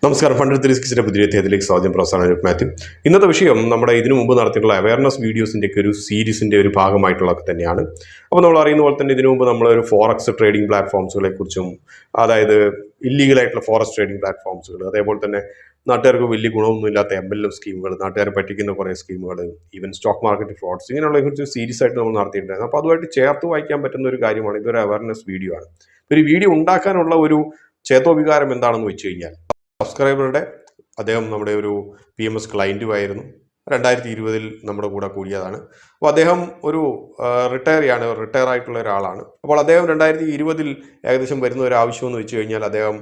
നമസ്കാരം. ഫണ്ട് ത്രീസിക്സിന്റെ പുതിയ അധ്യായത്തിലേക്ക് സ്വാഗതം. പ്രൊഫസർ മാത്യു. ഇന്നത്തെ വിഷയം നമ്മുടെ ഇതിനു മുമ്പ് നടത്തിയിട്ടുള്ള അവയർനെസ് വീഡിയോസിന്റെ ഒക്കെ ഒരു സീരീസിന്റെ ഒരു ഭാഗമായിട്ടുള്ളതൊക്കെ തന്നെയാണ്. അപ്പോൾ നമ്മൾ അറിയുന്ന പോലെ തന്നെ ഇതിനു മുമ്പ് നമ്മളൊരു ഫോറക്സ് ട്രേഡിംഗ് പ്ലാറ്റ്ഫോംസുകളെ കുറിച്ചും, അതായത് ഇല്ലീഗലായിട്ടുള്ള ഫോറക്സ് ട്രേഡിംഗ് പ്ലാറ്റ്ഫോംസുകൾ, അതേപോലെ തന്നെ നാട്ടുകാർക്ക് വലിയ ഗുണമൊന്നുമില്ലാത്ത MLM സ്കീമുകൾ, നാട്ടുകാരെ പറ്റിക്കുന്ന കുറേ സ്കീമുകൾ, ഈവൻ സ്റ്റോക്ക് മാർക്കറ്റ് ഫ്രോഡ്സ്, ഇങ്ങനെയുള്ള കുറിച്ച് സീരീസ് ആയിട്ട് നമ്മൾ നടത്തിയിട്ടുണ്ടായിരുന്നു. അപ്പോൾ അതുമായിട്ട് ചേർത്ത് വായിക്കാൻ പറ്റുന്ന ഒരു കാര്യമാണ്. ഇതൊരു അവയർനെസ് വീഡിയോ ആണ്. ഒരു വീഡിയോ ഉണ്ടാക്കാനുള്ള ഒരു ചേതോവികാരം എന്താണെന്ന് വെച്ച് കഴിഞ്ഞാൽ, സബ്സ്ക്രൈബറുടെ അദ്ദേഹം നമ്മുടെ ഒരു PMS ക്ലയൻറ്റുമായിരുന്നു. 2020 നമ്മുടെ കൂടെ കൂടിയതാണ്. അപ്പോൾ അദ്ദേഹം ഒരു റിട്ടയർ ആയിട്ടുള്ള ഒരാളാണ്. അപ്പോൾ അദ്ദേഹം 2020 ഏകദേശം വരുന്ന ഒരു ആവശ്യം എന്ന് വെച്ച് കഴിഞ്ഞാൽ, അദ്ദേഹം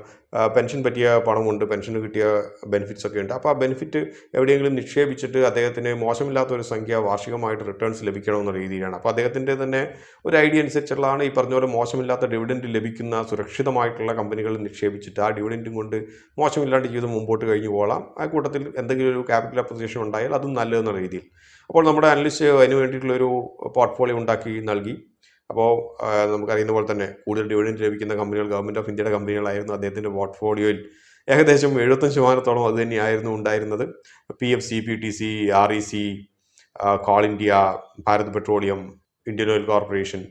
പെൻഷൻ പറ്റിയ പണമുണ്ട്, പെൻഷന് കിട്ടിയ ബെനിഫിറ്റ്സ് ഒക്കെ ഉണ്ട്. അപ്പോൾ ആ ബെനിഫിറ്റ് എവിടെയെങ്കിലും നിക്ഷേപിച്ചിട്ട് അദ്ദേഹത്തിന് മോശമില്ലാത്ത ഒരു സംഖ്യ വാർഷികമായിട്ട് റിട്ടേൺസ് ലഭിക്കണമെന്ന രീതിയിലാണ്. അപ്പോൾ അദ്ദേഹത്തിൻ്റെ തന്നെ ഒരു ഐഡിയ അനുസരിച്ചുള്ളതാണ് ഈ പറഞ്ഞ പോലെ മോശമില്ലാത്ത ഡിവിഡൻഡ് ലഭിക്കുന്ന സുരക്ഷിതമായിട്ടുള്ള കമ്പനികളിൽ നിക്ഷേപിച്ചിട്ട് ആ ഡിവിഡൻറ്റും കൊണ്ട് മോശമില്ലാണ്ട് ജീവിതം മുമ്പോട്ട് കഴിഞ്ഞു പോകാം. ആ കൂട്ടത്തിൽ എന്തെങ്കിലും ഒരു ക്യാപിറ്റൽ അപ്രിസിയേഷൻ ഉണ്ടായാൽ അതും നല്ലതെന്ന രീതിയിൽ. അപ്പോൾ നമ്മുടെ അനലിസ്റ്റ് അതിന് വേണ്ടിയിട്ടുള്ളൊരു പോർട്ട്ഫോളിയോ ഉണ്ടാക്കി നൽകി. അപ്പോൾ നമുക്കറിയുന്ന പോലെ തന്നെ കൂടുതൽ ഡിവിഡൻഡ് ലഭിക്കുന്ന കമ്പനികൾ ഗവൺമെൻറ് ഓഫ് ഇന്ത്യയുടെ കമ്പനികളായിരുന്നു. അദ്ദേഹത്തിൻ്റെ പോർട്ട്ഫോളിയോയിൽ ഏകദേശം 75% അത് തന്നെയായിരുന്നു ഉണ്ടായിരുന്നത്. PFC, PTC, REC, coal India, Bharat petroleum, Indian oil corporation,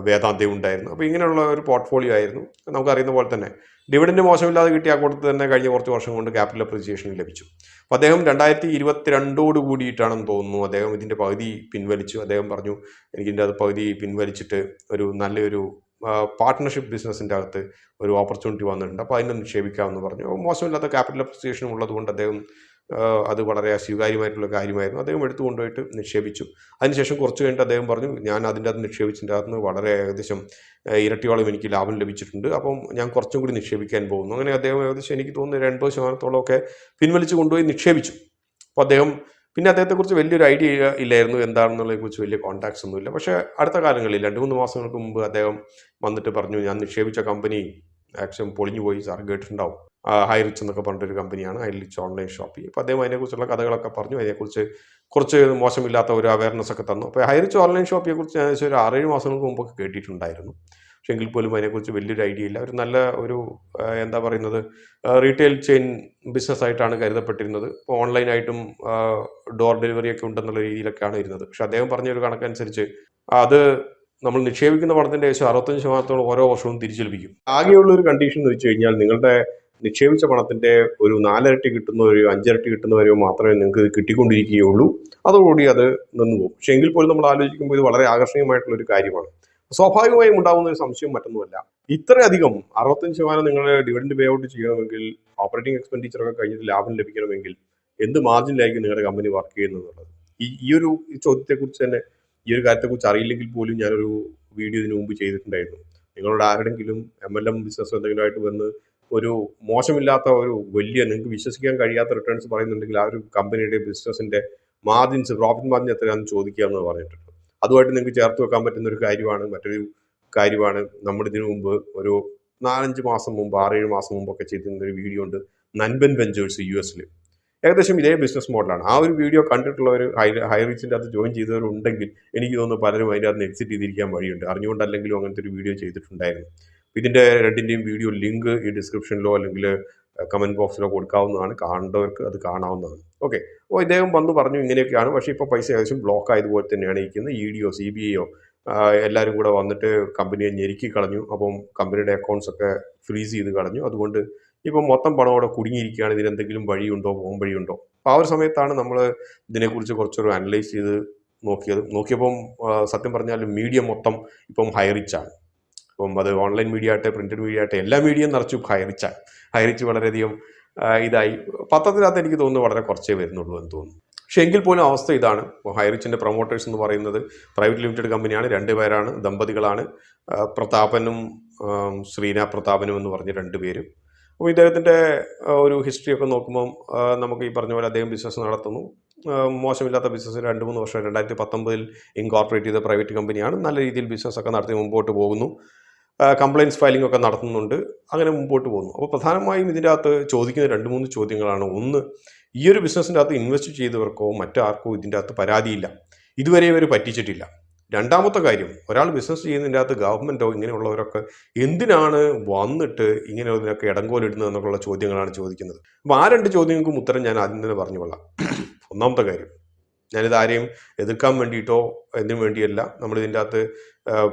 വേദാന്തയും ഉണ്ടായിരുന്നു. അപ്പോൾ ഇങ്ങനെയുള്ള ഒരു പോർട്ട്ഫോളിയോ ആയിരുന്നു. നമുക്കറിയുന്ന പോലെ തന്നെ ഡിവിഡൻഡ് മോശമില്ലാതെ കിട്ടിയ ആ കൂട്ടത്തിൽ തന്നെ കഴിഞ്ഞ കുറച്ച് വർഷം കൊണ്ട് ക്യാപിറ്റൽ അപ്രിസിയേഷൻ ലഭിച്ചു. അപ്പോൾ അദ്ദേഹം 2022 കൂടിയിട്ടാണെന്ന് തോന്നുന്നു അദ്ദേഹം ഇതിൻ്റെ പകുതി പിൻവലിച്ചു. അദ്ദേഹം പറഞ്ഞു, എനിക്കിതിൻ്റെ അത് പകുതി പിൻവലിച്ചിട്ട് ഒരു നല്ലൊരു പാർട്ട്ണർഷിപ്പ് ബിസിനസ്സിൻ്റെ അകത്ത് ഒരു ഓപ്പർച്യൂണിറ്റി വന്നിട്ടുണ്ട്, അപ്പോൾ അതിന് നിക്ഷേപിക്കാമെന്ന് പറഞ്ഞു. മോശമില്ലാത്ത ക്യാപിറ്റൽ അപ്രിസിയേഷൻ ഉള്ളതുകൊണ്ട് അദ്ദേഹം അത് വളരെ സ്വീകാര്യമായിട്ടുള്ള കാര്യമായിരുന്നു. അദ്ദേഹം എടുത്തു കൊണ്ടുപോയിട്ട് നിക്ഷേപിച്ചു. അതിനുശേഷം കുറച്ച് കഴിഞ്ഞിട്ട് അദ്ദേഹം പറഞ്ഞു, ഞാൻ അതിൻ്റെ അകത്ത് നിക്ഷേപിച്ചതിൻ്റെ അകത്ത് നിന്ന് വളരെ ഏകദേശം ഇരട്ടിയോളം എനിക്ക് ലാഭം ലഭിച്ചിട്ടുണ്ട്, അപ്പം ഞാൻ കുറച്ചും കൂടി നിക്ഷേപിക്കാൻ പോകുന്നു. അങ്ങനെ അദ്ദേഹം ഏകദേശം എനിക്ക് തോന്നുന്നു 80% പിൻവലിച്ച് കൊണ്ടുപോയി നിക്ഷേപിച്ചു. അപ്പോൾ പിന്നെ അദ്ദേഹത്തെക്കുറിച്ച് വലിയൊരു ഐഡിയ ഇല്ലായിരുന്നു എന്താണെന്നുള്ളതിനെക്കുറിച്ച് വലിയ കോൺടാക്ട്സ് ഒന്നുമില്ല. പക്ഷേ അടുത്ത കാലങ്ങളിൽ 2-3 മാസങ്ങൾക്ക് മുമ്പ് അദ്ദേഹം വന്നിട്ട് പറഞ്ഞു, ഞാൻ നിക്ഷേപിച്ച കമ്പനി ആക്ച്വലി പൊളിഞ്ഞു പോയി, സാർ കേട്ടിട്ടുണ്ടാവും. ഹൈറിച്ച് എന്നൊക്കെ പറഞ്ഞിട്ടൊരു കമ്പനിയാണ്, ഹൈറിച്ച് ഓൺലൈൻ ഷോപ്പിംഗ്. അപ്പോൾ അദ്ദേഹം അതിനെക്കുറിച്ചുള്ള കഥകളൊക്കെ പറഞ്ഞു, അതിനെക്കുറിച്ച് കുറച്ച് മോശമില്ലാത്ത ഒരു അവയർനെസ് ഒക്കെ തന്നു. അപ്പോൾ ഹൈറിച്ച് ഓൺലൈൻ ഷോപ്പിയെക്കുറിച്ച് ഞാൻ ഒരു 6-7 മാസങ്ങൾക്ക് മുമ്പൊക്കെ കേട്ടിട്ടുണ്ടായിരുന്നു. പക്ഷേ എങ്കിൽ പോലും അതിനെക്കുറിച്ച് വലിയൊരു ഐഡിയ ഇല്ല. ഒരു നല്ല ഒരു എന്താ പറയുന്നത്, റീറ്റെയിൽ ചെയിൻ ബിസിനസ് ആയിട്ടാണ് കരുതപ്പെട്ടിരുന്നത്. ഇപ്പോൾ ഓൺലൈനായിട്ടും ഡോർ ഡെലിവറി ഒക്കെ ഉണ്ടെന്നുള്ള രീതിയിലൊക്കെയാണ് ഇരുന്നത്. പക്ഷേ അദ്ദേഹം പറഞ്ഞൊരു കണക്കനുസരിച്ച് അത് നമ്മൾ നിക്ഷേപിക്കുന്ന പണത്തിൻ്റെ ഏകദേശം 65% ഓരോ വർഷവും തിരിച്ചു ലഭിക്കും. ആകെയുള്ള ഒരു കണ്ടീഷൻ എന്ന് വെച്ച് കഴിഞ്ഞാൽ, നിങ്ങളുടെ നിക്ഷേപിച്ച പണത്തിന്റെ ഒരു 4 ഇരട്ടി കിട്ടുന്നവരെയോ 5 ഇരട്ടി കിട്ടുന്നവരെയോ മാത്രമേ നിങ്ങൾക്ക് കിട്ടിക്കൊണ്ടിരിക്കുകയുള്ളൂ. അതോടുകൂടി അത് നിന്ന് പോകും. പക്ഷെ എങ്കിൽ പോലും നമ്മൾ ആലോചിക്കുമ്പോൾ ഇത് വളരെ ആകർഷണീയമായിട്ടുള്ള ഒരു കാര്യമാണ്. സ്വാഭാവികമായും ഉണ്ടാകുന്ന ഒരു സംശയം മറ്റൊന്നുമല്ല, ഇത്രയധികം 65% നിങ്ങൾ ഡിവിഡൻഡ് പേ ഔട്ട് ചെയ്യണമെങ്കിൽ, ഓപ്പറേറ്റിംഗ് എക്സ്പെൻഡിച്ചർ ഒക്കെ കഴിഞ്ഞിട്ട് ലാഭം ലഭിക്കണമെങ്കിൽ എന്ത് മാർജിനിലായിരിക്കും നിങ്ങളുടെ കമ്പനി വർക്ക് ചെയ്യുന്നത്? ഈ ഒരു ചോദ്യത്തെക്കുറിച്ച് തന്നെ, ഈ ഒരു കാര്യത്തെക്കുറിച്ച് അറിയില്ലെങ്കിൽ പോലും ഞാനൊരു വീഡിയോ ഇതിനു മുമ്പ് ചെയ്തിട്ടുണ്ടായിരുന്നു. നിങ്ങളോട് ആരുടെങ്കിലും MLM ബിസിനസ് എന്തെങ്കിലും ആയിട്ട് വന്ന് ഒരു മോശമില്ലാത്ത ഒരു വലിയ നിങ്ങൾക്ക് വിശ്വസിക്കാൻ കഴിയാത്ത റിട്ടേൺസ് പറയുന്നുണ്ടെങ്കിൽ, ആ ഒരു കമ്പനിയുടെ ബിസിനസിന്റെ മാർജിൻസ്, പ്രോഫിറ്റ് മാർജിൻ എത്രയാണെന്ന് ചോദിക്കുക എന്ന് പറഞ്ഞിട്ടുണ്ട്. അതുമായിട്ട് നിങ്ങൾക്ക് ചേർത്ത് വെക്കാൻ പറ്റുന്ന ഒരു കാര്യമാണ്. മറ്റൊരു കാര്യമാണ്, നമ്മൾ ഇതിനു മുമ്പ് ഒരു 4-5 മാസം മുമ്പ്, 6-7 മാസം മുമ്പൊക്കെ ചെയ്തിരുന്ന ഒരു വീഡിയോ ഉണ്ട്, നൻബൻ വെഞ്ചേഴ്സ് US. ഏകദേശം ഇതേ ബിസിനസ് മോഡലാണ്. ആ ഒരു വീഡിയോ കണ്ടിട്ടുള്ളവർ, ഹൈറിച്ചിൻ്റെ അകത്ത് ജോയിൻ ചെയ്തവരുണ്ടെങ്കിൽ എനിക്ക് തോന്നുന്നു പലരും അതിൻ്റെ അകത്ത് എക്സിറ്റ് ചെയ്തിരിക്കാൻ വഴിയുണ്ട്. അറിഞ്ഞുകൊണ്ടല്ലെങ്കിലും അങ്ങനത്തെ ഒരു വീഡിയോ ചെയ്തിട്ടുണ്ടായിരുന്നു. ഇതിൻ്റെ രണ്ടിൻ്റെയും വീഡിയോ ലിങ്ക് ഈ ഡിസ്ക്രിപ്ഷനിലോ അല്ലെങ്കിൽ കമൻറ്റ് ബോക്സിലോ കൊടുക്കാവുന്നതാണ്. കാണേണ്ടവർക്ക് അത് കാണാവുന്നതാണ്. ഓക്കെ. അപ്പോൾ ഇദ്ദേഹം വന്ന് പറഞ്ഞു ഇങ്ങനെയൊക്കെയാണ്, പക്ഷേ ഇപ്പോൾ പൈസ ഏകദേശം ബ്ലോക്ക് ആയതുപോലെ തന്നെയാണ് ഇരിക്കുന്നത്. EDയോ CBIയോ എല്ലാവരും കൂടെ വന്നിട്ട് കമ്പനിയെ ഞെരുക്കി കളഞ്ഞു. അപ്പം കമ്പനിയുടെ അക്കൗണ്ട്സ് ഒക്കെ ഫ്രീസ് ചെയ്ത് കളഞ്ഞു. അതുകൊണ്ട് ഇപ്പം മൊത്തം പണം അവിടെ കുടുങ്ങിയിരിക്കുകയാണ്. ഇതിനെന്തെങ്കിലും വഴിയുണ്ടോ, പോകാൻ വഴിയുണ്ടോ? അപ്പോൾ ആ ഒരു സമയത്താണ് നമ്മൾ ഇതിനെക്കുറിച്ച് കുറച്ചൊരു അനലൈസ് ചെയ്ത് നോക്കിയപ്പം സത്യം പറഞ്ഞാൽ മീഡിയ മൊത്തം ഇപ്പം ഹൈറിച്ചാണ്. അപ്പം അത് ഓൺലൈൻ മീഡിയ ആകട്ടെ, പ്രിന്റഡ് മീഡിയ ആകട്ടെ, എല്ലാ മീഡിയയും നിറച്ചു ഹൈറിച്ചാണ്. ഹൈറിച്ച് വളരെയധികം ഇതായി. പത്രത്തിനകത്ത് എനിക്ക് തോന്നുന്നു വളരെ കുറച്ചേ വരുന്നുള്ളൂ എന്ന് തോന്നുന്നു. പക്ഷെ എങ്കിൽ പോലും അവസ്ഥ ഇതാണ്. ഹൈറിച്ചിൻ്റെ പ്രൊമോട്ടേഴ്സ് എന്ന് പറയുന്നത് പ്രൈവറ്റ് ലിമിറ്റഡ് കമ്പനിയാണ്. 2 പേരാണ്, ദമ്പതികളാണ്, പ്രതാപനും ശ്രീന പ്രതാപനും എന്ന് പറഞ്ഞ് 2 പേര്. അപ്പോൾ ഇദ്ദേഹത്തിൻ്റെ ഒരു ഹിസ്റ്ററി ഒക്കെ നോക്കുമ്പം നമുക്ക് ഈ പറഞ്ഞ പോലെ അദ്ദേഹം ബിസിനസ് നടത്തുന്നു. മോശമില്ലാത്ത ബിസിനസ് 2-3 വർഷം 2019 ഇൻകോർപ്പറേറ്റ് ചെയ്ത പ്രൈവറ്റ് കമ്പനിയാണ്. നല്ല രീതിയിൽ ബിസിനസ്സൊക്കെ നടത്തി മുമ്പോട്ട് പോകുന്നു. കംപ്ലയിൻസ് ഫയലിംഗ് ഒക്കെ നടത്തുന്നുണ്ട്. അങ്ങനെ മുമ്പോട്ട് പോകുന്നു. അപ്പോൾ പ്രധാനമായും ഇതിൻ്റെ അകത്ത് ചോദിക്കുന്ന 2-3 ചോദ്യങ്ങളാണ്. ഒന്ന്, ഈ ഒരു ബിസിനസ്സിൻ്റെ അകത്ത് ഇൻവെസ്റ്റ് ചെയ്തവർക്കോ മറ്റാർക്കോ ഇതിൻ്റെ അകത്ത് പരാതിയില്ല. ഇതുവരെ ഇവർ പറ്റിച്ചിട്ടില്ല. രണ്ടാമത്തെ കാര്യം, ഒരാൾ ബിസിനസ് ചെയ്യുന്നതിൻ്റെ അകത്ത് ഗവൺമെൻറ്റോ ഇങ്ങനെയുള്ളവരൊക്കെ എന്തിനാണ് വന്നിട്ട് ഇങ്ങനെയുള്ളതിനൊക്കെ ഇടങ്കോലിടുന്നത് എന്നുള്ള ചോദ്യങ്ങളാണ് ചോദിക്കുന്നത്. അപ്പോൾ ആ രണ്ട് ചോദ്യങ്ങൾക്കും ഉത്തരം ഞാൻ ആദ്യം തന്നെ പറഞ്ഞു കൊള്ളാം. ഒന്നാമത്തെ കാര്യം, ഞാനിത് ആരെയും എതിർക്കാൻ വേണ്ടിയിട്ടോ ഇതിനു വേണ്ടിയല്ല. നമ്മൾ ഇതിൻ്റെ അകത്ത്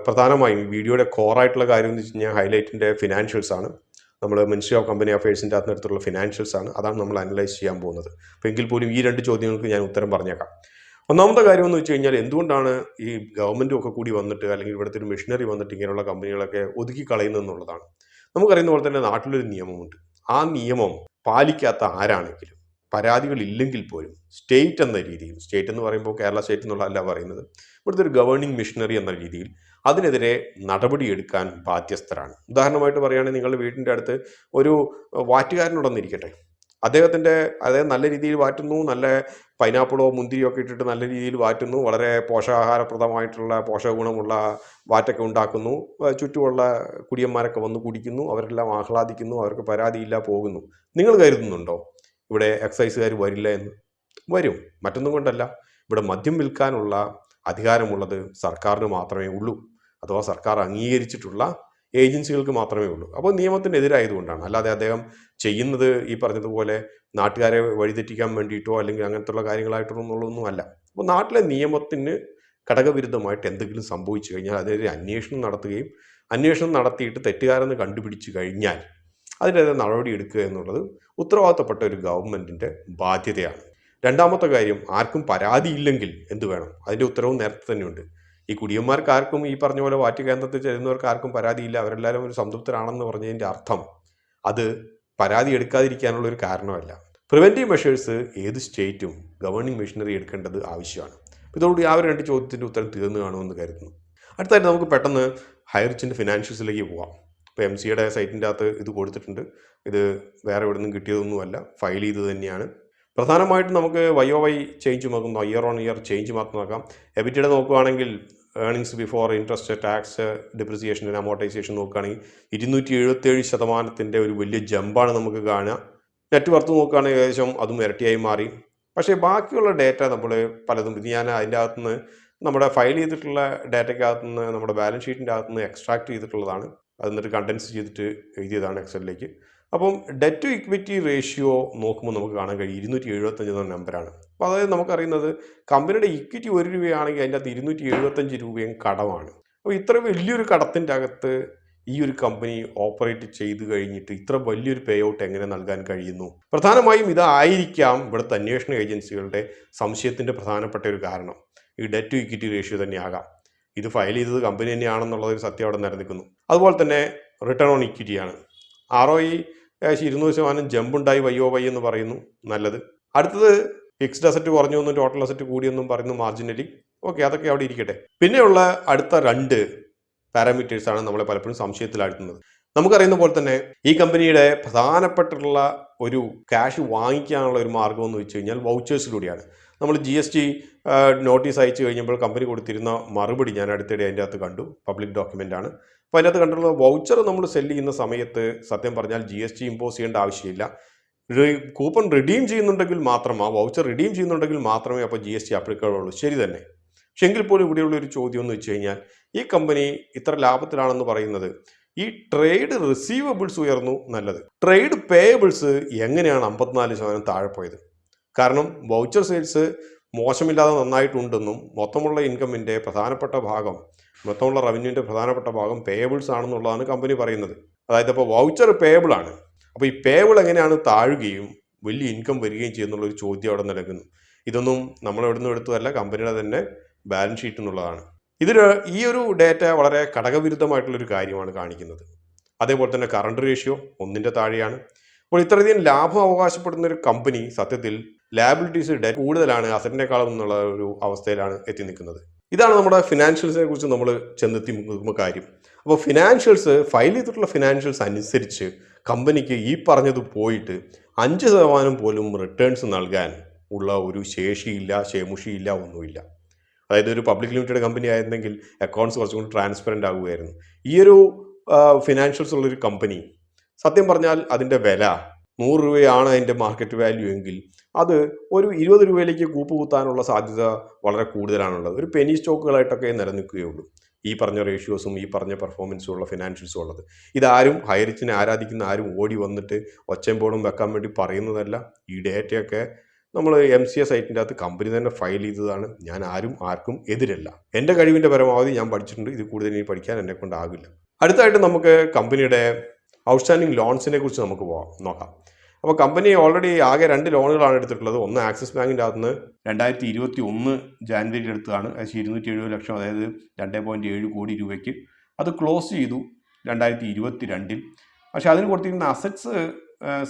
പ്രധാനമായും വീഡിയോയുടെ കോറായിട്ടുള്ള കാര്യം എന്ന് വെച്ച് കഴിഞ്ഞാൽ ഹൈലൈറ്റിൻ്റെ ഫിനാൻഷ്യൽസ് ആണ്. നമ്മൾ മിനിസ്ട്രി ഓഫ് കമ്പനി അഫയേഴ്സിൻ്റെ അകത്ത് എടുത്തുള്ള ഫിനാൻഷ്യൽസ് ആണ്. അതാണ് നമ്മൾ അനലൈസ് ചെയ്യാൻ പോകുന്നത്. അപ്പോൾ എങ്കിൽ പോലും ഈ രണ്ട് ചോദ്യങ്ങൾക്ക് ഞാൻ ഉത്തരം പറഞ്ഞേക്കാം. ഒന്നാമത്തെ കാര്യം എന്ന് വെച്ച് കഴിഞ്ഞാൽ, എന്തുകൊണ്ടാണ് ഈ ഗവൺമെൻറ്റും ഒക്കെ കൂടി വന്നിട്ട് അല്ലെങ്കിൽ ഇവിടുത്തെ ഒരു മെഷീനറി വന്നിട്ട് ഇങ്ങനെയുള്ള കമ്പനികളൊക്കെ ഒതുക്കി കളയുന്നതെന്നുള്ളതാണ്. നമുക്കറിയുന്ന പോലെ തന്നെ നാട്ടിലൊരു നിയമമുണ്ട്. ആ നിയമം പാലിക്കാത്ത ആരാണെങ്കിലും പരാതികൾ ഇല്ലെങ്കിൽ പോലും സ്റ്റേറ്റ് എന്ന രീതിയിൽ, സ്റ്റേറ്റ് എന്ന് പറയുമ്പോൾ കേരള സ്റ്റേറ്റ് എന്നുള്ളതല്ല പറയുന്നത്, ഇവിടുത്തെ ഒരു ഗവേണിംഗ് മിഷനറി എന്ന രീതിയിൽ അതിനെതിരെ നടപടിയെടുക്കാൻ ബാധ്യസ്ഥരാണ്. ഉദാഹരണമായിട്ട് പറയുകയാണെങ്കിൽ നിങ്ങളുടെ വീടിൻ്റെ അടുത്ത് ഒരു വാറ്റുകാരനുണ്ടെന്നിരിക്കട്ടെ. അദ്ദേഹം നല്ല രീതിയിൽ വാറ്റുന്നു, നല്ല പൈനാപ്പിളോ മുന്തിരിയോ ഒക്കെ ഇട്ടിട്ട് നല്ല രീതിയിൽ വാറ്റുന്നു, വളരെ പോഷകാഹാരപ്രദമായിട്ടുള്ള പോഷകഗുണമുള്ള വാറ്റൊക്കെ ഉണ്ടാക്കുന്നു, ചുറ്റുമുള്ള കുടിയന്മാരൊക്കെ വന്ന് കുടിക്കുന്നു, അവരെല്ലാം ആഹ്ലാദിക്കുന്നു, അവർക്ക് പരാതിയില്ല, പോകുന്നു. നിങ്ങൾ കരുതുന്നുണ്ടോ ഇവിടെ എക്സൈസുകാർ വരില്ല എന്ന്? വരും. മറ്റൊന്നും കൊണ്ടല്ല, ഇവിടെ മദ്യം വിൽക്കാനുള്ള അധികാരമുള്ളത് സർക്കാരിന് മാത്രമേ ഉള്ളൂ, അഥവാ സർക്കാർ അംഗീകരിച്ചിട്ടുള്ള ഏജൻസികൾക്ക് മാത്രമേ ഉള്ളൂ. അപ്പോൾ നിയമത്തിനെതിരായതുകൊണ്ടാണ്. അല്ലാതെ അദ്ദേഹം ചെയ്യുന്നത് ഈ പറഞ്ഞതുപോലെ നാട്ടുകാരെ വഴിതെറ്റിക്കാൻ വേണ്ടിയിട്ടോ അല്ലെങ്കിൽ അങ്ങനത്തുള്ള കാര്യങ്ങളായിട്ടൊന്നുള്ളതൊന്നും അല്ല. അപ്പോൾ നാട്ടിലെ നിയമത്തിന് ഘടകവിരുദ്ധമായിട്ട് എന്തെങ്കിലും സംഭവിച്ചു കഴിഞ്ഞാൽ അതിനെതിരെ അന്വേഷണം നടത്തുകയും അന്വേഷണം നടത്തിയിട്ട് തെറ്റുകാരെന്ന് കണ്ടുപിടിച്ചു കഴിഞ്ഞാൽ അതിനെതിരെ നടപടി എടുക്കുക എന്നുള്ളത് ഉത്തരവാദിത്തപ്പെട്ട ഒരു ഗവൺമെൻറ്റിൻ്റെ ബാധ്യതയാണ്. രണ്ടാമത്തെ കാര്യം, ആർക്കും പരാതിയില്ലെങ്കിൽ എന്ത് വേണം? അതിൻ്റെ ഉത്തരവും നേരത്തെ തന്നെയുണ്ട്. ഈ കുടിയന്മാർക്ക് ആർക്കും, ഈ പറഞ്ഞ പോലെ വാറ്റ് കേന്ദ്രത്തിൽ ചെല്ലുന്നവർക്ക് ആർക്കും പരാതിയില്ല, അവരെല്ലാവരും ഒരു സംതൃപ്തരാണെന്ന് പറഞ്ഞതിൻ്റെ അർത്ഥം അത് പരാതി എടുക്കാതിരിക്കാനുള്ള ഒരു കാരണമല്ല. പ്രിവെൻറ്റീവ് മെഷേഴ്സ് ഏത് സ്റ്റേറ്റും ഗവേണിംഗ് മെഷീനറി എടുക്കേണ്ടത് ആവശ്യമാണ്. ഇതോടുകൂടി ആ ഒരു രണ്ട് ചോദ്യത്തിൻ്റെ ഉത്തരം തീർന്നു കാണുമെന്ന് കരുതുന്നു. അടുത്തായിട്ട് നമുക്ക് പെട്ടെന്ന് ഹൈറിച്ചിൻ്റെ ഫിനാൻഷ്യൽസിലേക്ക് പോകാം. ഇപ്പോൾ MCയുടെ സൈറ്റിൻ്റെ അകത്ത് ഇത് കൊടുത്തിട്ടുണ്ട്. ഇത് വേറെ എവിടെ നിന്നും കിട്ടിയതൊന്നുമല്ല, ഫയൽ ചെയ്ത് തന്നെയാണ്. പ്രധാനമായിട്ടും നമുക്ക് YOY ചേഞ്ച് നോക്കുന്നു, ഇയർ ഓൺ ഇയർ ചേഞ്ച് മാത്രം നോക്കാം. എബിറ്റയുടെ നോക്കുകയാണെങ്കിൽ earnings before interest, tax, depreciation and amortisation നോക്കുകയാണെങ്കിൽ 277% ഒരു വലിയ ജമ്പാണ് നമുക്ക് കാണുക. നെറ്റ് വർത്ത് നോക്കുകയാണെങ്കിൽ ഏകദേശം അതും ഇരട്ടിയായി മാറി. പക്ഷേ ബാക്കിയുള്ള ഡേറ്റ നമ്മൾ പലതും, ഇത് ഞാൻ അതിൻ്റെ അകത്തുനിന്ന് നമ്മുടെ ഫയൽ ചെയ്തിട്ടുള്ള ഡേറ്റയ്ക്കകത്തുനിന്ന് നമ്മുടെ ബാലൻസ് ഷീറ്റിൻ്റെ അകത്തുനിന്ന് എക്സ്ട്രാക്ട് ചെയ്തിട്ടുള്ളതാണ്. അത് എന്നിട്ട് കണ്ടൻസ് ചെയ്തിട്ട് എഴുതിയതാണ് എക്സലിലേക്ക്. അപ്പം ഡെറ്റ് ടു ഇക്വിറ്റി റേഷ്യോ നോക്കുമ്പോൾ നമുക്ക് കാണാൻ കഴിയും 275 എന്ന നമ്പറാണ്. അപ്പോൾ അതായത് നമുക്കറിയുന്നത് കമ്പനിയുടെ ഇക്വിറ്റി 1 രൂപയാണെങ്കിൽ അതിൻ്റെ അകത്ത് 275 രൂപയും കടമാണ്. അപ്പോൾ ഇത്ര വലിയൊരു കടത്തിൻ്റെ അകത്ത് ഈ ഒരു കമ്പനി ഓപ്പറേറ്റ് ചെയ്ത് കഴിഞ്ഞിട്ട് ഇത്ര വലിയൊരു പേ ഔട്ട് എങ്ങനെ നൽകാൻ കഴിയുന്നു? പ്രധാനമായും ഇതായിരിക്കാം ഇവിടുത്തെ അന്വേഷണ ഏജൻസികളുടെ സംശയത്തിൻ്റെ പ്രധാനപ്പെട്ട ഒരു കാരണം. ഈ ഡെറ്റ് ടു ഇക്വിറ്റി റേഷ്യോ തന്നെയാകാം. ഇത് ഫയൽ ചെയ്തത് കമ്പനി തന്നെയാണെന്നുള്ളൊരു സത്യം അവിടെ നിലനിൽക്കുന്നു. അതുപോലെ തന്നെ റിട്ടേൺ ഓൺ ഇക്വിറ്റിയാണ്. ROE 200% ജമ്പുണ്ടായി YOY എന്ന് പറയുന്നു, നല്ലത്. അടുത്തത് ഫിക്സ്ഡ് അസറ്റ് കുറഞ്ഞു എന്നും ടോട്ടൽ അസറ്റ് കൂടിയെന്നും പറയുന്നു മാർജിനലി. ഓക്കെ, അതൊക്കെ അവിടെ ഇരിക്കട്ടെ. പിന്നെയുള്ള അടുത്ത രണ്ട് പാരാമീറ്റേഴ്സാണ് നമ്മളെ പലപ്പോഴും സംശയത്തിലാഴ്ത്തുന്നത്. നമുക്കറിയുന്ന പോലെ തന്നെ ഈ കമ്പനിയുടെ പ്രധാനപ്പെട്ടുള്ള ഒരു ക്യാഷ് വാങ്ങിക്കാനുള്ള ഒരു മാർഗം എന്ന് വെച്ച് കഴിഞ്ഞാൽ വൗച്ചേഴ്സിലൂടെയാണ്. നമ്മൾ GST നോട്ടീസ് അയച്ചു കഴിഞ്ഞപ്പോൾ കമ്പനി കൊടുത്തിരുന്ന മറുപടി ഞാൻ അടുത്തിടെ അതിൻ്റെ അകത്ത് കണ്ടു, പബ്ലിക് ഡോക്യുമെൻ്റ് ആണ്. അപ്പോൾ അതിനകത്ത് കണ്ടിട്ടുള്ള വൗച്ചർ നമ്മൾ സെല്ല് ചെയ്യുന്ന സമയത്ത് സത്യം പറഞ്ഞാൽ GST ഇമ്പോസ് ചെയ്യേണ്ട ആവശ്യമില്ല. കൂപ്പൺ റിഡീം ചെയ്യുന്നുണ്ടെങ്കിൽ മാത്രമേ, വൗച്ചർ റിഡീം ചെയ്യുന്നുണ്ടെങ്കിൽ മാത്രമേ അപ്പോൾ GST അപ്ലിക്കബിൾ ഉള്ളൂ. ശരി തന്നെ. പക്ഷെ എങ്കിൽ പോലും ഇവിടെയുള്ള ഒരു ചോദ്യം എന്ന് വെച്ച് കഴിഞ്ഞാൽ, ഈ കമ്പനി ഇത്ര ലാഭത്തിലാണെന്ന് പറയുന്നത് ഈ ട്രേഡ് റിസീവബിൾസ് ഉയർന്നു, നല്ലത്. ട്രേഡ് പേയബിൾസ് എങ്ങനെയാണ് 54% താഴെ പോയത്? കാരണം വൗച്ചർ സെയിൽസ് മോശമില്ലാതെ നന്നായിട്ടുണ്ടെന്നും മൊത്തമുള്ള ഇൻകമിൻ്റെ പ്രധാനപ്പെട്ട ഭാഗം, മൊത്തമുള്ള റവന്യൂവിൻ്റെ പ്രധാനപ്പെട്ട ഭാഗം പേയബിൾസ് ആണെന്നുള്ളതാണ് കമ്പനി പറയുന്നത്. അതായത് അപ്പോൾ വൗച്ചർ പേയബിൾ ആണ്. അപ്പോൾ ഈ പേയബിൾ എങ്ങനെയാണ് താഴുകയും വലിയ ഇൻകം വരികയും ചെയ്യുന്നുള്ളൊരു ചോദ്യം അവിടെ നിലനിൽക്കുന്നു. ഇതൊന്നും നമ്മൾ എവിടെ നിന്നും എടുത്തതല്ല, കമ്പനിയുടെ തന്നെ ബാലൻസ് ഷീറ്റ് എന്നുള്ളതാണ്. ഈ ഒരു ഡേറ്റ വളരെ ഘടകവിരുദ്ധമായിട്ടുള്ളൊരു കാര്യമാണ് കാണിക്കുന്നത്. അതേപോലെ തന്നെ കറണ്ട് റേഷ്യോ 1ന്റെ താഴെയാണ്. അപ്പോൾ ഇത്രയധികം ലാഭം അവകാശപ്പെടുന്ന ഒരു കമ്പനി സത്യത്തിൽ ലാബിലിറ്റീസ് ഡെറ്റ് കൂടുതലാണ് അസറ്റിനേക്കാളും എന്നുള്ള ഒരു അവസ്ഥയിലാണ് എത്തി നിൽക്കുന്നത്. ഇതാണ് നമ്മുടെ ഫിനാൻഷ്യൽസിനെ കുറിച്ച് നമ്മൾ ചെന്നെത്തി നിൽക്കുന്ന കാര്യം. അപ്പോൾ ഫിനാൻഷ്യൽസ്, ഫയൽ ചെയ്തിട്ടുള്ള ഫിനാൻഷ്യൽസ് അനുസരിച്ച് കമ്പനിക്ക് ഈ പറഞ്ഞത് പോയിട്ട് 5% പോലും റിട്ടേൺസ് നൽകാൻ ഉള്ള ഒരു ശേഷിയില്ല, ക്ഷേമുഷിയില്ല, ഒന്നുമില്ല. അതായത് ഒരു പബ്ലിക് ലിമിറ്റഡ് കമ്പനി ആയിരുന്നെങ്കിൽ അക്കൗണ്ട്സ് കുറച്ചും കൂടി ട്രാൻസ്പെറൻ്റ് ആകുമായിരുന്നു. ഈ ഒരു ഫിനാൻഷ്യൽസ് ഉള്ളൊരു കമ്പനി സത്യം പറഞ്ഞാൽ അതിൻ്റെ വില 100 രൂപയാണ് അതിൻ്റെ മാർക്കറ്റ് വാല്യൂ എങ്കിൽ അത് ഒരു 20 രൂപയിലേക്ക് കൂപ്പ് കുത്താനുള്ള സാധ്യത വളരെ കൂടുതലാണുള്ളത്. ഒരു പെനി സ്റ്റോക്കുകളായിട്ടൊക്കെ നിലനിൽക്കുകയുള്ളൂ. ഈ പറഞ്ഞ റേഷ്യോസും ഈ പറഞ്ഞ പെർഫോമൻസും ഉള്ള ഫിനാൻഷ്യൽസും ഉള്ളത്. ഇതാരും ഹൈറിച്ചിനെ ആരാധിക്കുന്ന ആരും ഓടി വന്നിട്ട് ഒച്ചമ്പോടും വെക്കാൻ വേണ്ടി പറയുന്നതല്ല. ഈ ഡേറ്റയൊക്കെ നമ്മൾ MCA സൈറ്റിൻ്റെ അകത്ത് കമ്പനി തന്നെ ഫയൽ ചെയ്തതാണ്. ഞാൻ ആർക്കും എതിരല്ല. എൻ്റെ കഴിവിൻ്റെ പരമാവധി ഞാൻ പഠിച്ചിട്ടുണ്ട്. ഇത് കൂടുതൽ ഇനി പഠിക്കാൻ എന്നെ കൊണ്ടാകില്ല. അടുത്തായിട്ട് നമുക്ക് കമ്പനിയുടെ ഔട്ട്സ്റ്റാൻഡിങ് ലോൺസിനെ കുറിച്ച് നമുക്ക് നോക്കാം. അപ്പോൾ കമ്പനി ഓൾറെഡി ആകെ 2 ലോണുകളാണ് എടുത്തിട്ടുള്ളത്. ഒന്ന് ആക്സിസ് ബാങ്കിൻ്റെ അകത്ത് നിന്ന് 2021 ജാനുവരിയിൽ എടുത്തതാണ്. ഏകദേശം 270 ലക്ഷം, അതായത് 2.7 കോടി രൂപയ്ക്ക്. അത് ക്ലോസ് ചെയ്തു 2022. പക്ഷേ അതിന് കൊടുത്തിരിക്കുന്ന അസറ്റ്സ്,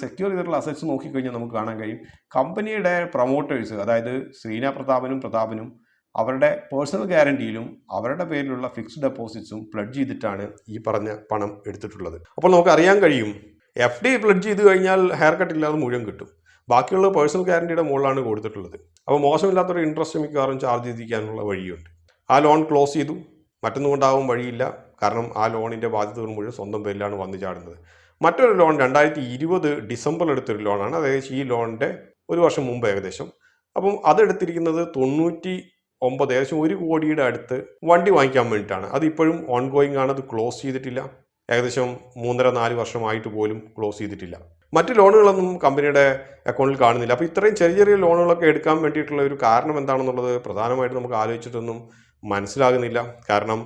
സെക്യൂർ ചെയ്തിട്ടുള്ള അസറ്റ്സ് നോക്കിക്കഴിഞ്ഞാൽ നമുക്ക് കാണാൻ കഴിയും കമ്പനിയുടെ പ്രൊമോട്ടേഴ്സ്, അതായത് ശ്രീന പ്രതാപനും അവരുടെ പേഴ്സണൽ ഗ്യാരണ്ടിയിലും അവരുടെ പേരിലുള്ള ഫിക്സ്ഡ് ഡെപ്പോസിറ്റ്സും പ്ലഡ്ജ് ചെയ്തിട്ടാണ് ഈ പറഞ്ഞ പണം എടുത്തിട്ടുള്ളത്. അപ്പോൾ നമുക്ക് അറിയാൻ കഴിയും FD പ്ലഡ്ജ് ചെയ്ത് കഴിഞ്ഞാൽ ഹെയർ കട്ട് ഇല്ലാതെ മുഴുവൻ കിട്ടും. ബാക്കിയുള്ള പേഴ്സണൽ ഗ്യാരണ്ടിയുടെ മുകളിലാണ് കൊടുത്തിട്ടുള്ളത്. അപ്പോൾ മോശമില്ലാത്തൊരു ഇൻട്രസ്റ്റ് മിക്കവാറും ചാർജ് ചെയ്തിരിക്കാനുള്ള വഴിയുണ്ട്. ആ ലോൺ ക്ലോസ് ചെയ്തു. മറ്റൊന്നും കൊണ്ടാവാൻ വഴിയില്ല. കാരണം ആ ലോണിൻ്റെ ബാധ്യതകൾ മുഴുവൻ സ്വന്തം പേരിലാണ് വന്നു ചാടുന്നത്. മറ്റൊരു ലോൺ 2020 ഡിസംബറിൽ എടുത്തൊരു ലോണാണ്. അതായത് ഈ ലോണിൻ്റെ ഒരു വർഷം മുമ്പ് ഏകദേശം. അപ്പം അതെടുത്തിരിക്കുന്നത് 99, ഏകദേശം 1 കോടിയുടെ അടുത്ത് വണ്ടി വാങ്ങിക്കാൻ വേണ്ടിയിട്ടാണ്. അത് ഇപ്പോഴും ഓൺ ഗോയിങ് ആണ്. അത് ക്ലോസ് ചെയ്തിട്ടില്ല. ഏകദേശം 3.5-4 വർഷമായിട്ട് പോലും ക്ലോസ് ചെയ്തിട്ടില്ല. മറ്റ് ലോണുകളൊന്നും കമ്പനിയുടെ അക്കൗണ്ടിൽ കാണുന്നില്ല. അപ്പോൾ ഇത്രയും ചെറിയ ലോണുകളൊക്കെ എടുക്കാൻ വേണ്ടിയിട്ടുള്ള ഒരു കാരണം എന്താണെന്നുള്ളത് പ്രധാനമായിട്ട് നമുക്ക് ആലോചിച്ചിട്ടൊന്നും മനസ്സിലാകുന്നില്ല. കാരണം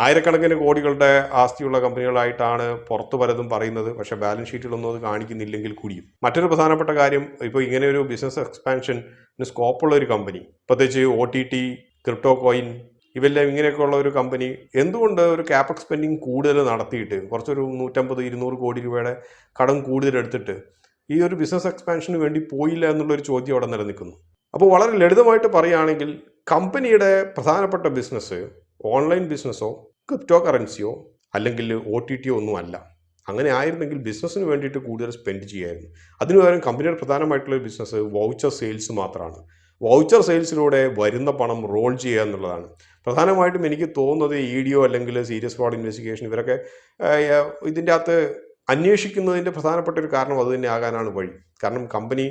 ആയിരക്കണക്കിന് കോടികളുടെ ആസ്തിയുള്ള കമ്പനികളായിട്ടാണ് പുറത്തു പലതും പറയുന്നത്. പക്ഷേ ബാലൻസ് ഷീറ്റിലൊന്നും അത് കാണിക്കുന്നില്ലെങ്കിൽ കൂടിയും. മറ്റൊരു പ്രധാനപ്പെട്ട കാര്യം, ഇപ്പോൾ ഇങ്ങനെ ഒരു ബിസിനസ് എക്സ്പാൻഷന് സ്കോപ്പുള്ള ഒരു കമ്പനി, പ്രത്യേകിച്ച് OTT, ക്രിപ്റ്റോ കോയിൻ, ഇവെല്ലാം ഇങ്ങനെയൊക്കെയുള്ള ഒരു കമ്പനി എന്തുകൊണ്ട് ഒരു ക്യാപെക്സ് സ്പെൻഡിങ് കൂടുതൽ നടത്തിയിട്ട് കുറച്ചൊരു 150-200 കോടി രൂപയുടെ കടം കൂടുതൽ എടുത്തിട്ട് ഈ ഒരു ബിസിനസ് എക്സ്പാൻഷന് വേണ്ടി പോയില്ല എന്നുള്ളൊരു ചോദ്യം അവിടെ നിലനിൽക്കുന്നു. അപ്പോൾ വളരെ ലളിതമായിട്ട് പറയുകയാണെങ്കിൽ കമ്പനിയുടെ പ്രധാനപ്പെട്ട ബിസിനസ് ഓൺലൈൻ ബിസിനസ്സോ ക്രിപ്റ്റോ കറൻസിയോ അല്ലെങ്കിൽ OTT ഒന്നും അല്ല. അങ്ങനെ ആയിരുന്നെങ്കിൽ ബിസിനസ്സിന് വേണ്ടിയിട്ട് കൂടുതൽ സ്പെൻഡ് ചെയ്യായിരുന്നു. അതിനു പകരം കമ്പനിയുടെ പ്രധാനമായിട്ടുള്ള ബിസിനസ് വൗച്ചർ സെയിൽസ് മാത്രമാണ്. വൗച്ചർ സെയിൽസിലൂടെ വരുന്ന പണം റോൾ ചെയ്യുക എന്നുള്ളതാണ്. പ്രധാനമായിട്ടും എനിക്ക് തോന്നുന്നത് EDO അല്ലെങ്കിൽ സീരിയസ് ഫ്രോഡ് ഇൻവെസ്റ്റിഗേഷൻ ഇവരൊക്കെ ഇതിൻ്റെ അകത്ത് അന്വേഷിക്കുന്നതിൻ്റെ പ്രധാനപ്പെട്ട ഒരു കാരണം അത് തന്നെ ആകാനാണ് വഴി. കാരണം കമ്പനി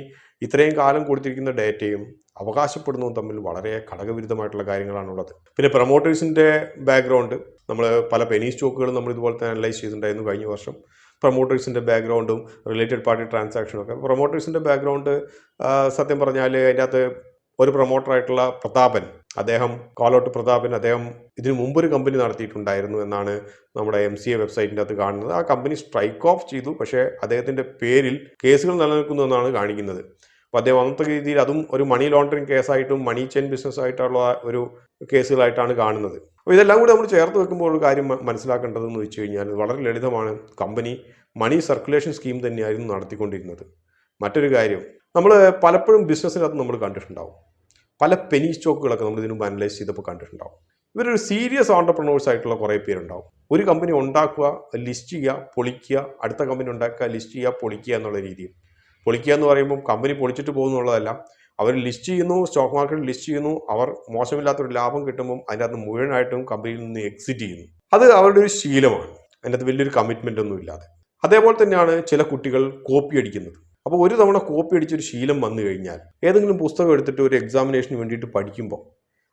ഇത്രയും കാലം കൊടുത്തിരിക്കുന്ന ഡേറ്റയും അവകാശപ്പെടുന്നതും തമ്മിൽ വളരെ ഘടകവിരുദ്ധമായിട്ടുള്ള കാര്യങ്ങളാണുള്ളത്. പിന്നെ പ്രൊമോട്ടേഴ്സിൻ്റെ ബാക്ക്ഗ്രൗണ്ട്, നമ്മൾ പല പെനി സ്റ്റോക്കുകളും നമ്മൾ ഇതുപോലെ തന്നെ അനലൈസ് ചെയ്തിട്ടുണ്ടായിരുന്നു കഴിഞ്ഞ വർഷം. പ്രൊമോട്ടേഴ്സിൻ്റെ ബാക്ക്ഗ്രൗണ്ടും റിലേറ്റഡ് പാർട്ടി ട്രാൻസാക്ഷനൊക്കെ. പ്രൊമോട്ടേഴ്സിൻ്റെ ബാക്ക്ഗ്രൗണ്ട് സത്യം പറഞ്ഞാൽ അതിൻ്റെ അകത്ത് ഒരു പ്രൊമോട്ടറായിട്ടുള്ള പ്രതാപൻ, അദ്ദേഹം കോലോട്ട് പ്രതാപൻ, അദ്ദേഹം ഇതിനു മുമ്പൊരു കമ്പനി നടത്തിയിട്ടുണ്ടായിരുന്നു എന്നാണ് നമ്മുടെ MCA വെബ്സൈറ്റിൻ്റെ അകത്ത് കാണുന്നത്. ആ കമ്പനി സ്ട്രൈക്ക് ഓഫ് ചെയ്തു. പക്ഷേ അദ്ദേഹത്തിൻ്റെ പേരിൽ കേസുകൾ നിലനിൽക്കുന്നു എന്നാണ് കാണിക്കുന്നത്. അപ്പോൾ അദ്ദേഹം അന്നത്തെ രീതിയിൽ അതും ഒരു മണി ലോണ്ടറിങ് കേസായിട്ടും മണി ചെയിൻ ബിസിനസ് ആയിട്ടുള്ള ഒരു കേസുകളായിട്ടാണ് കാണുന്നത്. അപ്പോൾ ഇതെല്ലാം കൂടി നമ്മൾ ചേർത്ത് വെക്കുമ്പോൾ ഒരു കാര്യം മനസ്സിലാക്കേണ്ടതെന്ന് വെച്ച് കഴിഞ്ഞാൽ വളരെ ലളിതമാണ്. കമ്പനി മണി സർക്കുലേഷൻ സ്കീം തന്നെയായിരുന്നു നടത്തിക്കൊണ്ടിരുന്നത്. മറ്റൊരു കാര്യം, നമ്മൾ പലപ്പോഴും ബിസിനസ്സിനകത്ത് നമ്മൾ കണ്ടിട്ടുണ്ടാവും, പല പെനി സ്റ്റോക്കുകളൊക്കെ നമ്മൾ ഇതിനു മുമ്പ് അനലൈസ് ചെയ്തപ്പോൾ കണ്ടിട്ടുണ്ടാവും. ഇവരൊരു സീരിയസ് ഓൺടർപ്രണേഴ്സ് ആയിട്ടുള്ള കുറേ പേരുണ്ടാവും. ഒരു കമ്പനി ഉണ്ടാക്കുക, ലിസ്റ്റ് ചെയ്യുക, പൊളിക്കുക, അടുത്ത കമ്പനി ഉണ്ടാക്കുക, ലിസ്റ്റ് ചെയ്യുക, പൊളിക്കുക എന്നുള്ള രീതിയിൽ. പൊളിക്കുക എന്ന് പറയുമ്പോൾ കമ്പനി പൊളിച്ചിട്ട് പോകുന്നുള്ളതല്ല, അവർ ലിസ്റ്റ് ചെയ്യുന്നു, സ്റ്റോക്ക് മാർക്കറ്റിൽ ലിസ്റ്റ് ചെയ്യുന്നു, അവർ മോശമില്ലാത്തൊരു ലാഭം കിട്ടുമ്പം അതിൻ്റെ അകത്ത് മുഴുവനായിട്ടും കമ്പനിയിൽ നിന്ന് എക്സിറ്റ് ചെയ്യുന്നു. അത് അവരുടെ ഒരു ശീലമാണ്. അതിൻ്റെ അകത്ത് വലിയൊരു കമ്മിറ്റ്മെൻ്റ് ഒന്നും ഇല്ലാതെ. അതേപോലെ തന്നെയാണ് ചില കുട്ടികൾ കോപ്പി അടിക്കുന്നത്. അപ്പോൾ ഒരു തവണ കോപ്പി അടിച്ചൊരു ശീലം വന്നു കഴിഞ്ഞാൽ ഏതെങ്കിലും പുസ്തകം എടുത്തിട്ട് ഒരു എക്സാമിനേഷന് വേണ്ടിയിട്ട് പഠിക്കുമ്പോൾ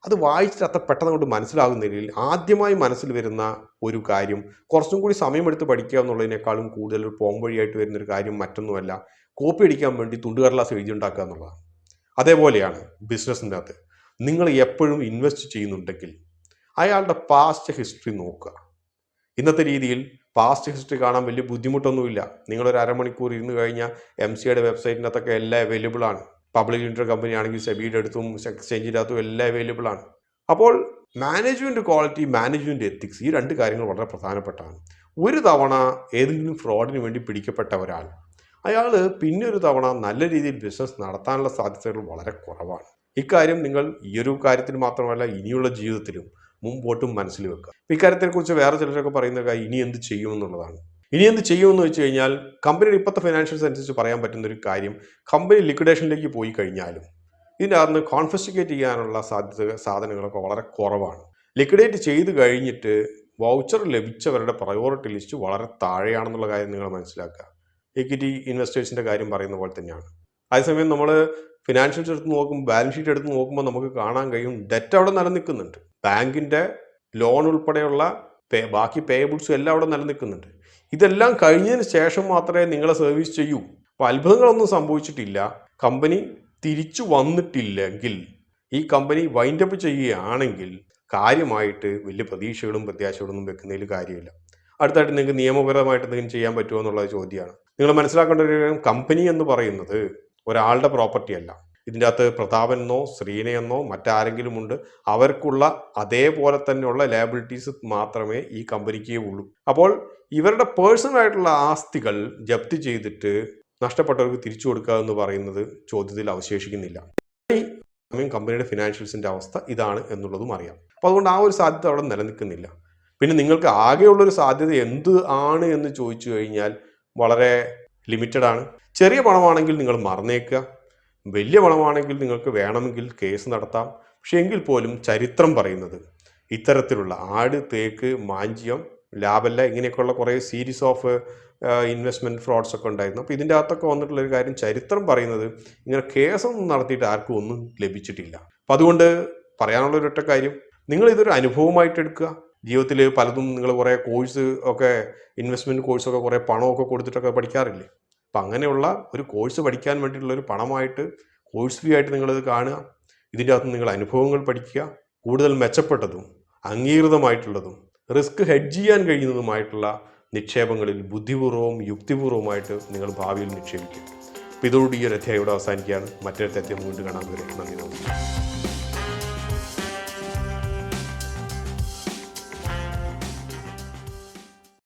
അത് വായിച്ചിട്ട് അത്ര പെട്ടെന്ന് കൊണ്ട് മനസ്സിലാകുന്നില്ലെങ്കിൽ ആദ്യമായി മനസ്സിൽ വരുന്ന ഒരു കാര്യം കുറച്ചും കൂടി സമയമെടുത്ത് പഠിക്കുക എന്നുള്ളതിനേക്കാളും കൂടുതൽ പോംവഴിയായിട്ട് വരുന്നൊരു കാര്യം മറ്റൊന്നുമല്ല, കോപ്പി അടിക്കാൻ വേണ്ടി തുണ്ടുകടലാസ് എഴുതിയുണ്ടാക്കുക എന്നുള്ളതാണ്. അതേപോലെയാണ് ബിസിനസ്സിൻ്റെ അകത്ത് നിങ്ങൾ എപ്പോഴും ഇൻവെസ്റ്റ് ചെയ്യുന്നുണ്ടെങ്കിൽ അയാളുടെ പാസ്റ്റ് ഹിസ്റ്ററി നോക്കുക. ഇന്നത്തെ രീതിയിൽ പാസ്റ്റ് ഹിസ്റ്ററി കാണാൻ വലിയ ബുദ്ധിമുട്ടൊന്നുമില്ല. നിങ്ങളൊരു അരമണിക്കൂർ ഇരുന്ന് കഴിഞ്ഞാൽ MCAയുടെ വെബ്സൈറ്റിനകത്തൊക്കെ എല്ലാം അവൈലബിൾ ആണ്. പബ്ലിക് ലിമിറ്റഡ് കമ്പനി ആണെങ്കിൽ സെബിയുടെ അടുത്തും എക്സ്ചേഞ്ചിൻ്റെ അകത്തും എല്ലാം അവൈലബിൾ ആണ്. അപ്പോൾ മാനേജ്മെൻറ്റ് ക്വാളിറ്റി, മാനേജ്മെൻറ്റ് എത്തിക്സ്, ഈ 2 കാര്യങ്ങൾ വളരെ പ്രധാനപ്പെട്ടതാണ്. ഒരു തവണ ഏതെങ്കിലും ഫ്രോഡിന് വേണ്ടി പിടിക്കപ്പെട്ട ഒരാൾ അയാൾ പിന്നെ ഒരു തവണ നല്ല രീതിയിൽ ബിസിനസ് നടത്താനുള്ള സാധ്യതകൾ വളരെ കുറവാണ്. ഇക്കാര്യം നിങ്ങൾ ഈ ഒരു കാര്യത്തിൽ മാത്രമല്ല ഇനിയുള്ള ജീവിതത്തിലും മുമ്പോട്ടും മനസ്സിൽ വെക്കുക. ഇക്കാര്യത്തെക്കുറിച്ച് വേറെ ചിലരൊക്കെ പറയുന്ന കാര്യം ഇനി എന്ത് ചെയ്യുമെന്നുള്ളതാണ്. ഇനി എന്ത് ചെയ്യുമെന്ന് വെച്ച് കഴിഞ്ഞാൽ കമ്പനിയുടെ ഇപ്പോഴത്തെ ഫിനാൻഷ്യൽസ് അനുസരിച്ച് പറയാൻ പറ്റുന്ന ഒരു കാര്യം, കമ്പനി ലിക്വിഡേഷനിലേക്ക് പോയി കഴിഞ്ഞാലും ഇതിൻ്റെ അകത്ത് കോൺഫിസ്റ്റിക്കേറ്റ് ചെയ്യാനുള്ള സാധനങ്ങളൊക്കെ വളരെ കുറവാണ്. ലിക്വിഡേറ്റ് ചെയ്ത് കഴിഞ്ഞിട്ട് വൗച്ചർ ലഭിച്ചവരുടെ പ്രയോറിറ്റി ലിസ്റ്റ് വളരെ താഴെയാണെന്നുള്ള കാര്യം നിങ്ങൾ മനസ്സിലാക്കുക. ഇക്വിറ്റി ഇൻവെസ്റ്റേഴ്സിൻ്റെ കാര്യം പറയുന്ന പോലെ തന്നെയാണ്. അതേസമയം നമ്മൾ ഫിനാൻഷ്യൽസ് എടുത്ത് നോക്കുമ്പോൾ, ബാലൻസ് ഷീറ്റ് എടുത്ത് നോക്കുമ്പോൾ നമുക്ക് കാണാൻ കഴിയും ഡെറ്റ് അവിടെ നിലനിൽക്കുന്നുണ്ട്. ബാങ്കിൻ്റെ ലോൺ ഉൾപ്പെടെയുള്ള ബാക്കി പേയബിൾസും എല്ലാം അവിടെ നിലനിൽക്കുന്നുണ്ട്. ഇതെല്ലാം കഴിഞ്ഞതിന് ശേഷം മാത്രമേ നിങ്ങളെ സർവീസ് ചെയ്യൂ. അപ്പോൾ അത്ഭുതങ്ങളൊന്നും സംഭവിച്ചിട്ടില്ല. കമ്പനി തിരിച്ചു വന്നിട്ടില്ലെങ്കിൽ, ഈ കമ്പനി വൈൻഡപ്പ് ചെയ്യുകയാണെങ്കിൽ കാര്യമായിട്ട് വലിയ പ്രതീക്ഷകളും പ്രത്യാശകളൊന്നും വെക്കുന്നതിൽ കാര്യമില്ല. അടുത്തായിട്ട് നിങ്ങൾക്ക് നിയമപരമായിട്ട് എന്തെങ്കിലും ചെയ്യാൻ പറ്റുമോ എന്നുള്ള ചോദ്യമാണ്. നിങ്ങൾ മനസ്സിലാക്കേണ്ട ഒരു കമ്പനി എന്ന് പറയുന്നത് ഒരാളുടെ പ്രോപ്പർട്ടി അല്ല. ഇതിൻ്റെ അകത്ത് പ്രതാപനെന്നോ ശ്രീനയെന്നോ മറ്റാരെങ്കിലും ഉണ്ട്, അവർക്കുള്ള അതേപോലെ തന്നെയുള്ള ലയബിലിറ്റീസ് മാത്രമേ ഈ കമ്പനിക്കേ ഉള്ളൂ. അപ്പോൾ ഇവരുടെ പേഴ്സണൽ ആയിട്ടുള്ള ആസ്തികൾ ജപ്തി ചെയ്തിട്ട് നഷ്ടപ്പെട്ടവർക്ക് തിരിച്ചു കൊടുക്കുക എന്ന് പറയുന്നത് ചോദ്യത്തിൽ അവശേഷിക്കുന്നില്ല. കമ്പനിയുടെ ഫിനാൻഷ്യൽസിൻ്റെ അവസ്ഥ ഇതാണ് എന്നുള്ളതും അറിയാം. അപ്പോൾ അതുകൊണ്ട് ആ ഒരു സാധ്യത അവിടെ നിലനിൽക്കുന്നില്ല. പിന്നെ നിങ്ങൾക്ക് ആകെയുള്ളൊരു സാധ്യത എന്ത് ആണ് എന്ന് ചോദിച്ചു കഴിഞ്ഞാൽ വളരെ ലിമിറ്റഡ് ആണ്. ചെറിയ പണമാണെങ്കിൽ നിങ്ങൾ മറന്നേക്കുക, വലിയ പണമാണെങ്കിൽ നിങ്ങൾക്ക് വേണമെങ്കിൽ കേസ് നടത്താം. പക്ഷെ എങ്കിൽ പോലും ചരിത്രം പറയുന്നത് ഇത്തരത്തിലുള്ള ആട്, തേക്ക്, മാഞ്ചിയം, ലാഭല്ല, ഇങ്ങനെയൊക്കെയുള്ള കുറേ സീരീസ് ഓഫ് ഇൻവെസ്റ്റ്മെൻറ്റ് ഫ്രോഡ്സ് ഒക്കെ ഉണ്ടായിരുന്നു. അപ്പോൾ ഇതിൻ്റെ അകത്തൊക്കെ വന്നിട്ടുള്ളൊരു കാര്യം ചരിത്രം പറയുന്നത് ഇങ്ങനെ കേസൊന്നും നടത്തിയിട്ട് ആർക്കും ഒന്നും ലഭിച്ചിട്ടില്ല. അപ്പം അതുകൊണ്ട് പറയാനുള്ള ഒരൊറ്റ കാര്യം, നിങ്ങൾ ഇതൊരു അനുഭവമായിട്ട് എടുക്കുക. ജീവിതത്തിൽ പലതും നിങ്ങൾ കുറേ കോഴ്സ് ഒക്കെ, ഇൻവെസ്റ്റ്മെൻറ്റ് കോഴ്സൊക്കെ കുറേ പണമൊക്കെ കൊടുത്തിട്ടൊക്കെ പഠിക്കാറില്ലേ? അപ്പം അങ്ങനെയുള്ള ഒരു കോഴ്സ് പഠിക്കാൻ വേണ്ടിയിട്ടുള്ളൊരു പണമായിട്ട്, കോഴ്സ് ഫീ ആയിട്ട് നിങ്ങളിത് കാണുക. ഇതിൻ്റെ അകത്ത് നിങ്ങൾ അനുഭവങ്ങൾ പഠിക്കുക. കൂടുതൽ മെച്ചപ്പെട്ടതും അംഗീകൃതമായിട്ടുള്ളതും റിസ്ക് ഹെഡ്ജ് ചെയ്യാൻ കഴിയുന്നതുമായിട്ടുള്ള നിക്ഷേപങ്ങളിൽ ബുദ്ധിപൂർവ്വവും യുക്തിപൂർവ്വമായിട്ട് നിങ്ങൾ ഭാവിയിൽ നിക്ഷേപിക്കുക. അപ്പോൾ ഇതോടുകൂടി ഈ ഒരു അധ്യായം ഇവിടെ അവസാനിക്കുകയാണ്. മറ്റൊരു അധ്യായം വീണ്ടും കാണാൻ വരെ നന്ദി.